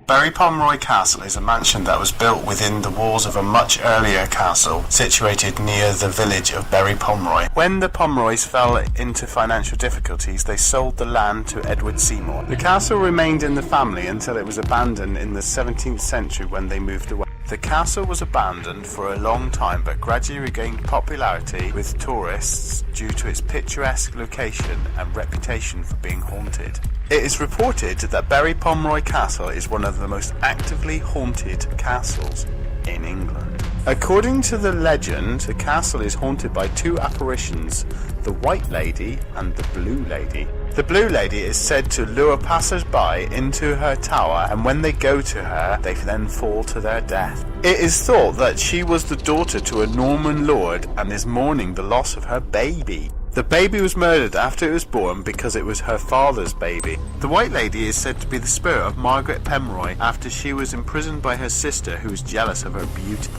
Bury Pomeroy Castle is a mansion that was built within the walls of a much earlier castle situated near the village of Bury Pomeroy. When the Pomeroys fell into financial difficulties, they sold the land to Edward Seymour. The castle remained in the family until it was abandoned in the 17th century when they moved away. The castle was abandoned for a long time but gradually regained popularity with tourists due to its picturesque location and reputation for being haunted. It is reported that Bury Pomeroy Castle is one of the most actively haunted castles in England. According to the legend, the castle is haunted by two apparitions, the White Lady and the Blue Lady. The Blue Lady is said to lure passers-by into her tower, and when they go to her, they then fall to their death. It is thought that she was the daughter to a Norman lord and is mourning the loss of her baby. The baby was murdered after it was born because it was her father's baby. The White Lady is said to be the spirit of Margaret Pomeroy after she was imprisoned by her sister who was jealous of her beauty.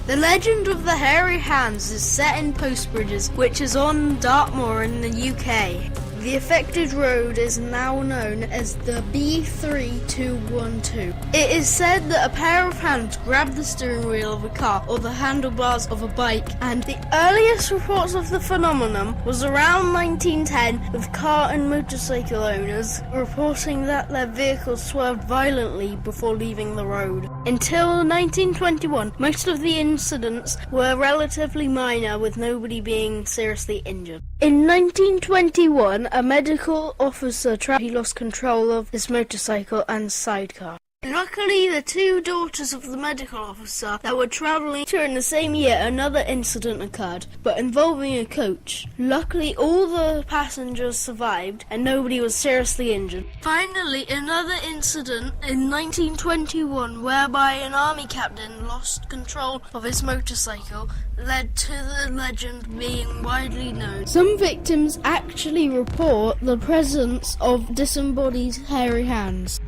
The legend of the Hairy Hands is set in Postbridges, which is on Dartmoor in the UK. The affected road is now known as the B3212. It is said that a pair of hands grabbed the steering wheel of a car or the handlebars of a bike, and the earliest reports of the phenomenon was around 1910, with car and motorcycle owners reporting that their vehicles swerved violently before leaving the road. Until 1921, most of the incidents were relatively minor, with nobody being seriously injured. In 1921, a medical officer he lost control of his motorcycle and sidecar. Luckily, the two daughters of the medical officer that were travelling during the same year, another incident occurred, but involving a coach. Luckily, all the passengers survived and nobody was seriously injured. Finally, another incident in 1921 whereby an army captain lost control of his motorcycle led to the legend being widely known. Some victims actually report the presence of disembodied hairy hands.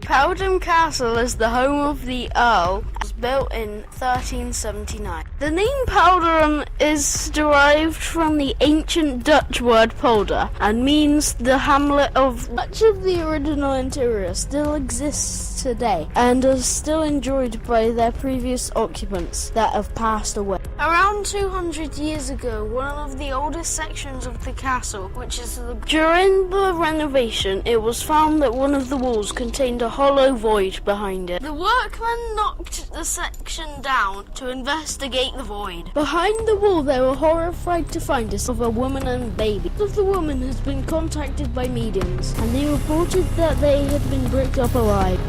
Powderham Castle is the home of the Earl. It was built in 1379. The name Powderham is derived from the ancient Dutch word polder and means the hamlet of. Much of the original interior still exists today and is still enjoyed by their previous occupants that have passed away. Around 200 years ago, one of the oldest sections of the castle, during the renovation, it was found that one of the walls contained a hollow void behind it. The workmen knocked the section down to investigate the void. Behind the wall, they were horrified to find of a woman and baby. The woman has been contacted by mediums, and they reported that they had been bricked up alive.